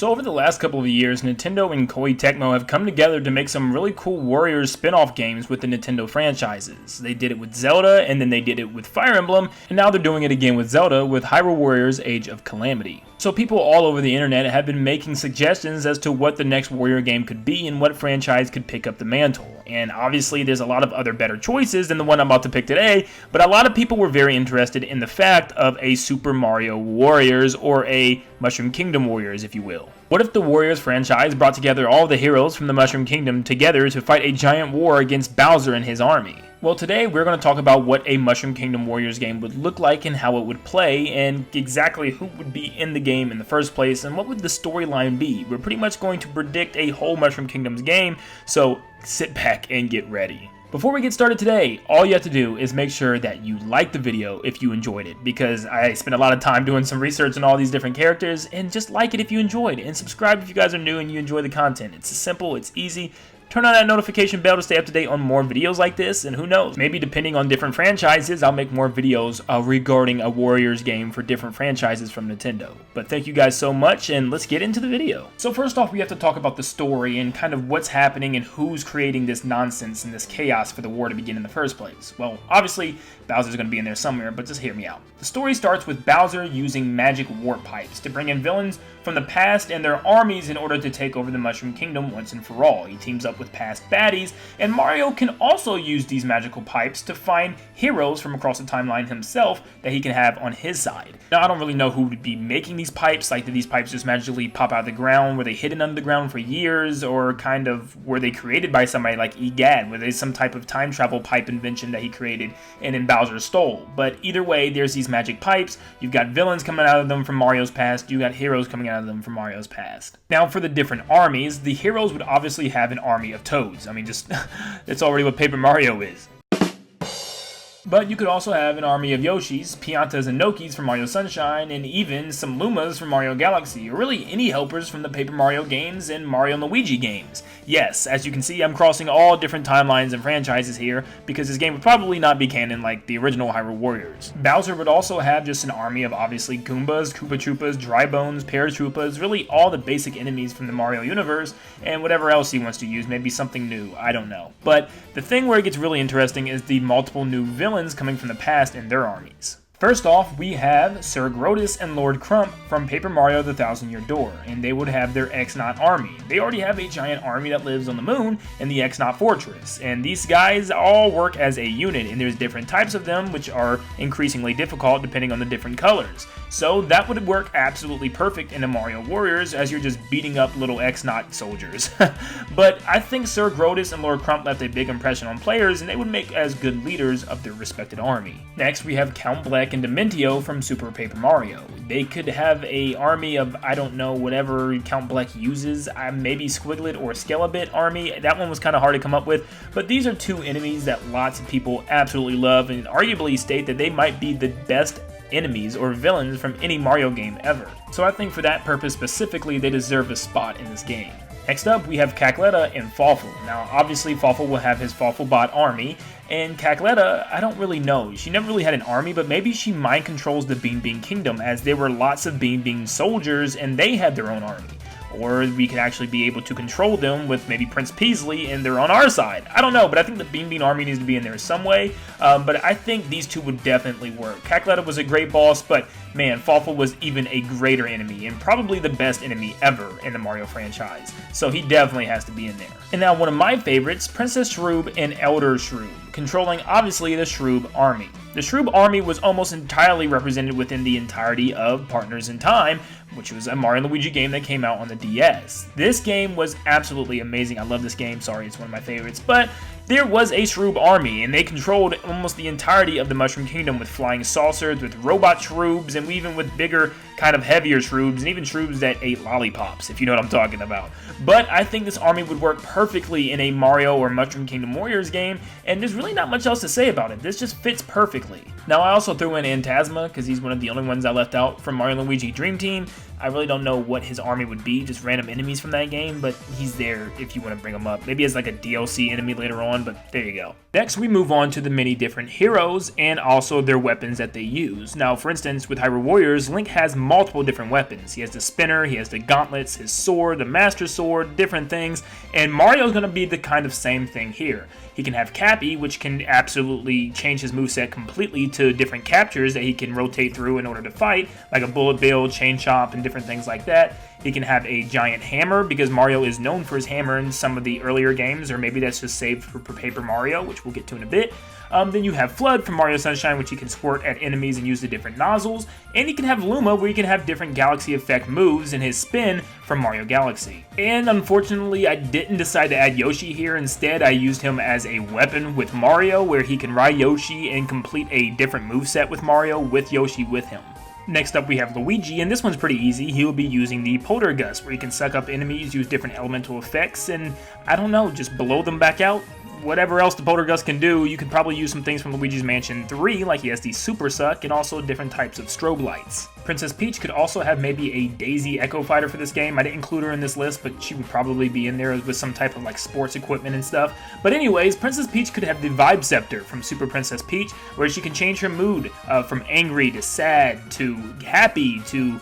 So over the last couple of years, Nintendo and Koei Tecmo have come together to make some really cool Warriors spin-off games with the Nintendo franchises. They did it with Zelda, and then they did it with Fire Emblem, and now they're doing it again with Zelda with Hyrule Warriors Age of Calamity. So people all over the internet have been making suggestions as to what the next Warrior game could be and what franchise could pick up the mantle. And obviously there's a lot of other better choices than the one I'm about to pick today, but a lot of people were very interested in the fact of a Super Mario Warriors or a Mushroom Kingdom Warriors, if you will. What if the Warriors franchise brought together all the heroes from the Mushroom Kingdom together to fight a giant war against Bowser and his army? Well, today we're going to talk about what a Mushroom Kingdom Warriors game would look like and how it would play, and exactly who would be in the game in the first place, and what would the storyline be. We're pretty much going to predict a whole Mushroom Kingdoms game, so sit back and get ready. Before we get started today, all you have to do is make sure that you like the video if you enjoyed it, because I spent a lot of time doing some research on all these different characters, and just like it if you enjoyed, and subscribe if you guys are new and you enjoy the content. It's simple, it's easy. Turn on that notification bell to stay up to date on more videos like this, and who knows, maybe depending on different franchises, I'll make more videos regarding a Warriors game for different franchises from Nintendo. But thank you guys so much, and let's get into the video. So first off, we have to talk about the story and kind of what's happening and who's creating this nonsense and this chaos for the war to begin in the first place. Well, obviously, Bowser's going to be in there somewhere, but just hear me out. The story starts with Bowser using magic warp pipes to bring in villains from the past and their armies in order to take over the Mushroom Kingdom once and for all. He teams up with past baddies, and Mario can also use these magical pipes to find heroes from across the timeline himself that he can have on his side. Now, I don't really know who would be making these pipes. Like, did these pipes just magically pop out of the ground? Were they hidden under the ground for years? Or kind of were they created by somebody like Egad? Were they some type of time travel pipe invention that he created and then Bowser stole? But either way, there's these magic pipes. You've got villains coming out of them from Mario's past. You got heroes coming out of them from Mario's past. Now, for the different armies, the heroes would obviously have an army of Toads. I mean, just that's already what Paper Mario is. But you could also have an army of Yoshis, Piantas, and Nokis from Mario Sunshine, and even some Lumas from Mario Galaxy, or really any helpers from the Paper Mario games and Mario and Luigi games. Yes, as you can see, I'm crossing all different timelines and franchises here, because this game would probably not be canon like the original Hyrule Warriors. Bowser would also have just an army of obviously Goombas, Koopa Troopas, Dry Bones, Paratroopas, really all the basic enemies from the Mario universe, and whatever else he wants to use, maybe something new, I don't know. But the thing where it gets really interesting is the multiple new villains coming from the past and their armies. First off, we have Sir Grodus and Lord Crump from Paper Mario The Thousand Year Door, and they would have their X-Naut army. They already have a giant army that lives on the moon in the X-Naut Fortress, and these guys all work as a unit, and there's different types of them, which are increasingly difficult depending on the different colors. So that would work absolutely perfect in a Mario Warriors, as you're just beating up little X-Naut soldiers. But I think Sir Grodus and Lord Crump left a big impression on players, and they would make as good leaders of their respected army. Next, we have Count Bleck and Dementio from Super Paper Mario. They could have a army of, I don't know, whatever Count Bleck uses, maybe Squiglet or Skelebit army. That one was kind of hard to come up with, but these are two enemies that lots of people absolutely love and arguably state that they might be the best enemies or villains from any Mario game ever. So I think for that purpose specifically, they deserve a spot in this game. Next up, we have Cackletta and Fawful. Now, obviously, Fawful will have his Fawfulbot army, and Cackletta, I don't really know. She never really had an army, but maybe she mind controls the Bean Bean Kingdom, as there were lots of Bean Bean soldiers, and they had their own army. Or we could actually be able to control them with maybe Prince Peasley and they're on our side. I don't know, but I think the Bean Bean army needs to be in there some way. But I think these two would definitely work. Cackletta was a great boss, but man, Fawful was even a greater enemy and probably the best enemy ever in the Mario franchise. So he definitely has to be in there. And now one of my favorites, Princess Shroob and Elder Shroob, controlling obviously the Shroob army. The Shroob army was almost entirely represented within the entirety of Partners in Time, which was a Mario & Luigi game that came out on the DS. This game was absolutely amazing. I love this game. Sorry, it's one of my favorites. But there was a Shroob army, and they controlled almost the entirety of the Mushroom Kingdom with flying saucers, with robot Shroobs, and even with bigger, kind of heavier Shroobs, and even Shroobs that ate lollipops, if you know what I'm talking about. But I think this army would work perfectly in a Mario or Mushroom Kingdom Warriors game, and there's really not much else to say about it. This just fits perfectly. Now, I also threw in Phantasma, because he's one of the only ones I left out from Mario & Luigi Dream Team. I really don't know what his army would be, just random enemies from that game, but he's there if you want to bring him up. Maybe as like a DLC enemy later on, but there you go. Next, we move on to the many different heroes and also their weapons that they use. Now, for instance, with Hyrule Warriors, Link has multiple different weapons. He has the spinner, he has the gauntlets, his sword, the master sword, different things, and Mario's going to be the kind of same thing here. He can have Cappy, which can absolutely change his moveset completely to different captures that he can rotate through in order to fight, like a bullet bill, chain chomp, and different things like that. He can have a giant hammer, because Mario is known for his hammer in some of the earlier games, or maybe that's just saved for Paper Mario, which we'll get to in a bit. Then you have Flood from Mario Sunshine, which he can squirt at enemies and use the different nozzles. And he can have Luma, where he can have different Galaxy Effect moves in his spin from Mario Galaxy. And unfortunately, I didn't decide to add Yoshi here. Instead, I used him as a weapon with Mario, where he can ride Yoshi and complete a different moveset with Mario with Yoshi with him. Next up we have Luigi, and this one's pretty easy. He will be using the Poltergust, where he can suck up enemies, use different elemental effects, and I don't know, just blow them back out. Whatever else the Poltergust can do, you could probably use some things from Luigi's Mansion 3, like he has the Super Suck, and also different types of strobe lights. Princess Peach could also have maybe a Daisy Echo Fighter for this game. I didn't include her in this list, but she would probably be in there with some type of like sports equipment and stuff. But anyways, Princess Peach could have the Vibe Scepter from Super Princess Peach, where she can change her mood from angry to sad to happy to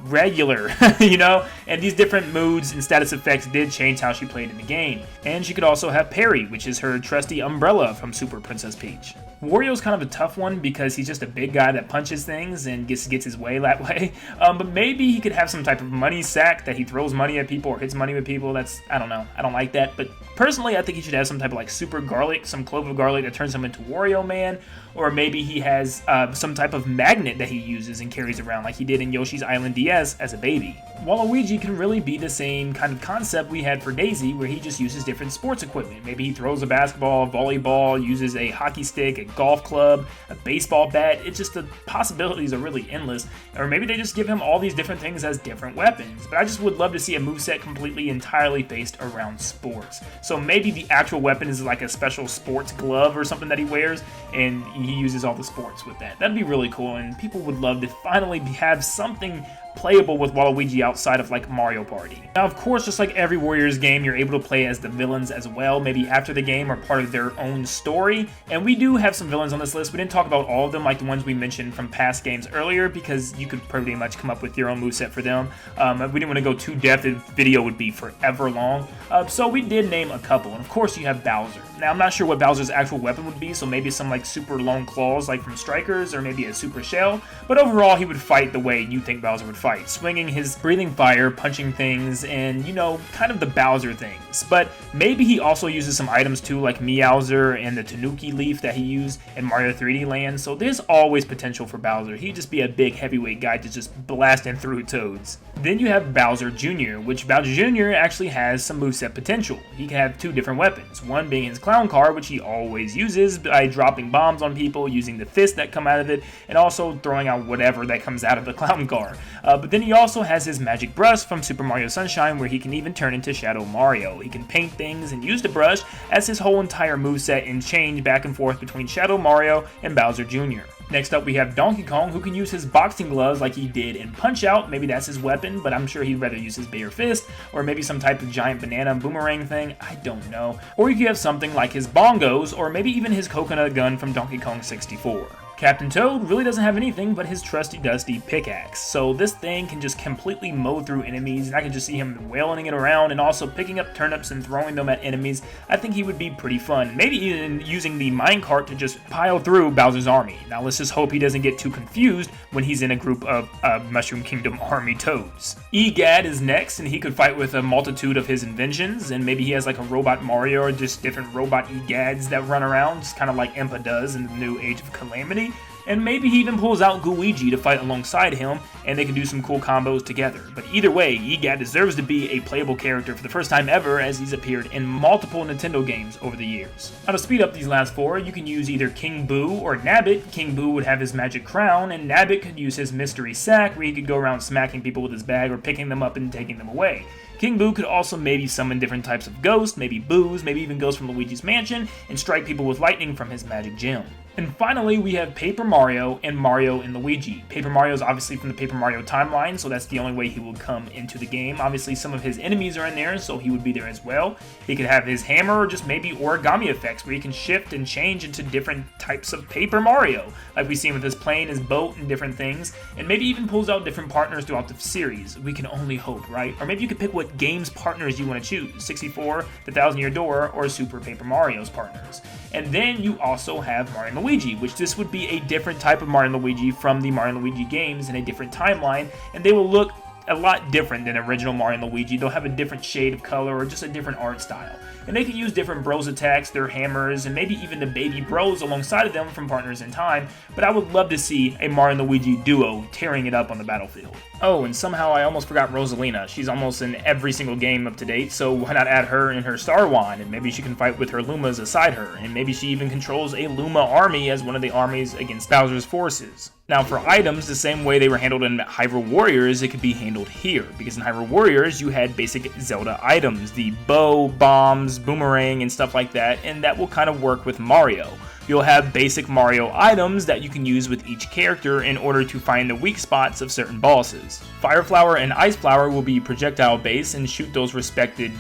regular, you know, and these different moods and status effects did change how she played in the game. And she could also have Parry, which is her trusty umbrella from Super Princess Peach. Wario's kind of a tough one because he's just a big guy that punches things and gets his way that way. But maybe he could have some type of money sack that he throws money at people or hits money with people. That's, I don't know, I don't like that. But personally, I think he should have some type of like super garlic, some clove of garlic that turns him into Wario Man. Or maybe he has some type of magnet that he uses and carries around like he did in Yoshi's Island DS as a baby. Waluigi can really be the same kind of concept we had for Daisy, where he just uses different sports equipment. Maybe he throws a basketball, a volleyball, uses a hockey stick, a golf club, a baseball bat. It's just the possibilities are really endless. Or maybe they just give him all these different things as different weapons. But I just would love to see a moveset completely entirely based around sports. So maybe the actual weapon is like a special sports glove or something that he wears, and he uses all the sports with that. That'd be really cool, and people would love to finally have something playable with Waluigi outside of like Mario Party. Now of course, just like every Warriors game, you're able to play as the villains as well, maybe after the game or part of their own story. And we do have some villains on this list. We didn't talk about all of them like the ones we mentioned from past games earlier, because you could pretty much come up with your own moveset for them. If we didn't want to go too depth, the video would be forever long. So we did name a couple, and of course you have Bowser. Now I'm not sure what Bowser's actual weapon would be, so maybe some like super long claws like from Strikers, or maybe a super shell, but overall he would fight the way you think Bowser would fight, swinging his breathing fire, punching things, and you know, kind of the Bowser things. But maybe he also uses some items too, like Meowser and the Tanuki leaf that he used in Mario 3D Land, so there's always potential for Bowser. He'd just be a big heavyweight guy to just blasting through Toads. Then you have Bowser Jr., which Bowser Jr. actually has some moveset potential. He can have two different weapons, one being his clown car, which he always uses by dropping bombs on people, using the fists that come out of it, and also throwing out whatever that comes out of the clown car. But then he also has his magic brush from Super Mario Sunshine, where he can even turn into Shadow Mario. He can paint things and use the brush as his whole entire moveset and change back and forth between Shadow Mario and Bowser Jr. Next up we have Donkey Kong, who can use his boxing gloves like he did in Punch-Out. Maybe that's his weapon, but I'm sure he'd rather use his bare fist, or maybe some type of giant banana boomerang thing, I don't know. Or you could have something like his bongos, or maybe even his coconut gun from Donkey Kong 64. Captain Toad really doesn't have anything but his trusty dusty pickaxe, so this thing can just completely mow through enemies, and I can just see him wailing it around and also picking up turnips and throwing them at enemies. I think he would be pretty fun, maybe even using the minecart to just pile through Bowser's army. Now let's just hope he doesn't get too confused when he's in a group of Mushroom Kingdom army Toads. Egad is next, and he could fight with a multitude of his inventions, and maybe he has like a robot Mario or just different robot Egads that run around, just kind of like Impa does in the new Age of Calamity. And maybe he even pulls out Luigi to fight alongside him, and they can do some cool combos together. But either way, Egad deserves to be a playable character for the first time ever, as he's appeared in multiple Nintendo games over the years. Now to speed up these last four, you can use either King Boo or Nabbit. King Boo would have his magic crown, and Nabbit could use his mystery sack, where he could go around smacking people with his bag or picking them up and taking them away. King Boo could also maybe summon different types of ghosts, maybe Boos, maybe even ghosts from Luigi's Mansion, and strike people with lightning from his magic gem. And finally, we have Paper Mario and Mario and Luigi. Paper Mario is obviously from the Paper Mario timeline, so that's the only way he will come into the game. Obviously, some of his enemies are in there, so he would be there as well. He could have his hammer or just maybe origami effects where he can shift and change into different types of Paper Mario, like we've seen with his plane, his boat, and different things. And maybe even pulls out different partners throughout the series. We can only hope, right? Or maybe you could pick what games partners you want to choose. 64, The Thousand Year Door, or Super Paper Mario's partners. And then you also have Mario and Luigi, which this would be a different type of Mario and Luigi from the Mario and Luigi games in a different timeline, and they will look a lot different than original Mario and Luigi. They'll have a different shade of color or just a different art style. And they can use different bros attacks, their hammers, and maybe even the baby bros alongside of them from Partners in Time, but I would love to see a Mario and Luigi duo tearing it up on the battlefield. Oh, and somehow I almost forgot Rosalina. She's almost in every single game up to date, so why not add her in her Star Wand, and maybe she can fight with her Lumas aside her, and maybe she even controls a Luma army as one of the armies against Bowser's forces. Now for items, the same way they were handled in Hyrule Warriors, it could be handled here, because in Hyrule Warriors you had basic Zelda items, the bow, bombs, boomerang, and stuff like that, and that will kind of work with Mario. You'll have basic Mario items that you can use with each character in order to find the weak spots of certain bosses. Fire Flower and Ice Flower will be projectile based and shoot those respected,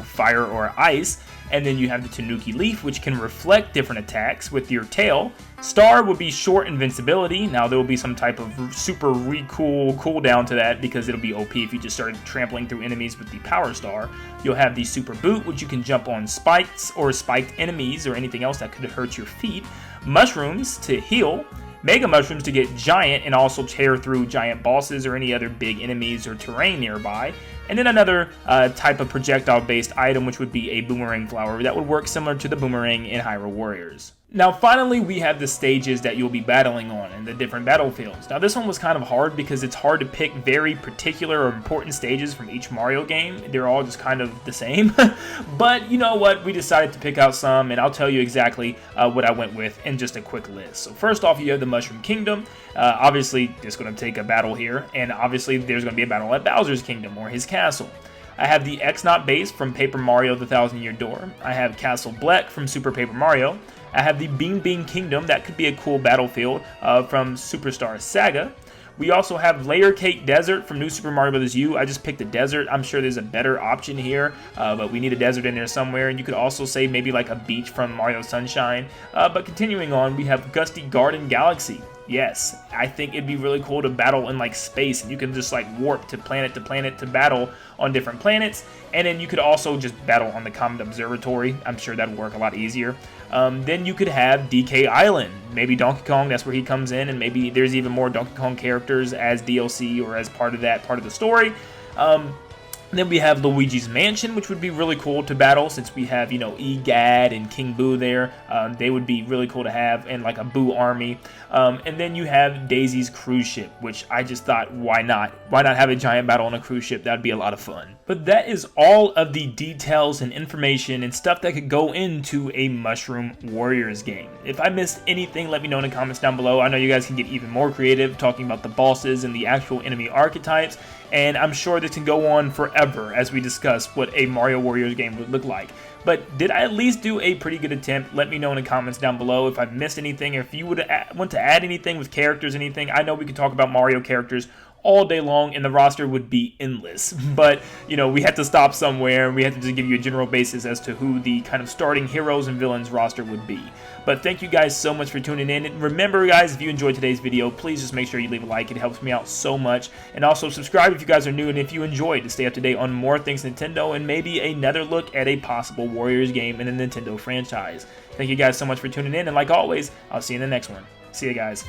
fire or ice. And then you have the Tanuki Leaf, which can reflect different attacks with your tail. Star will be short invincibility. Now there will be some type of super cool cooldown to that because it'll be OP if you just started trampling through enemies with the Power Star. You'll have the Super Boot, which you can jump on spikes or spiked enemies or anything else that could hurt your feet. Mushrooms to heal. Mega Mushrooms to get giant and also tear through giant bosses or any other big enemies or terrain nearby. And then another type of projectile-based item, which would be a Boomerang Flower that would work similar to the Boomerang in Hyrule Warriors. Now finally we have the stages that you'll be battling on and the different battlefields. Now this one was kind of hard because it's hard to pick very particular or important stages from each Mario game. They're all just kind of the same. But you know what, we decided to pick out some and I'll tell you exactly what I went with in just a quick list. So first off you have the Mushroom Kingdom. Obviously it's going to take a battle here, and obviously there's going to be a battle at Bowser's Kingdom or his castle. I have the X-Not base from Paper Mario The Thousand Year Door. I have Castle Black from Super Paper Mario. I have the Bean Bean Kingdom, that could be a cool battlefield from Superstar Saga. We also have Layer Cake Desert from New Super Mario Bros. U. I just picked a desert. I'm sure there's a better option here, but we need a desert in there somewhere. And you could also say maybe like a beach from Mario Sunshine. But continuing on, we have Gusty Garden Galaxy. Yes, I think it'd be really cool to battle in like space, and you can just like warp to planet to battle on different planets, and then you could also just battle on the Comet Observatory. I'm sure that'd work a lot easier. Then you could have DK Island, maybe Donkey Kong, that's where he comes in, and maybe there's even more Donkey Kong characters as DLC or as part of the story. Then we have Luigi's Mansion, which would be really cool to battle since we have, EGAD and King Boo there. They would be really cool to have, and like a Boo army. And then you have Daisy's cruise ship, which I just thought, why not? Why not have a giant battle on a cruise ship? That'd be a lot of fun. But that is all of the details and information and stuff that could go into a Mushroom Warriors game. If I missed anything, let me know in the comments down below. I know you guys can get even more creative talking about the bosses and the actual enemy archetypes. And I'm sure this can go on forever as we discuss what a Mario Warriors game would look like. But did I at least do a pretty good attempt? Let me know in the comments down below if I missed anything, or if you would want to add anything with characters, anything. I know we could talk about Mario characters all day long and the roster would be endless, but we had to stop somewhere and we had to just give you a general basis as to who the kind of starting heroes and villains roster would be. But thank you guys so much for tuning in, and remember guys, if you enjoyed today's video, please just make sure you leave a like. It helps me out so much, and also subscribe if you guys are new and if you enjoyed, to stay up to date on more things Nintendo and maybe another look at a possible Warriors game in the Nintendo franchise. Thank you guys so much for tuning in, and like always, I'll see you in the next one. See you guys.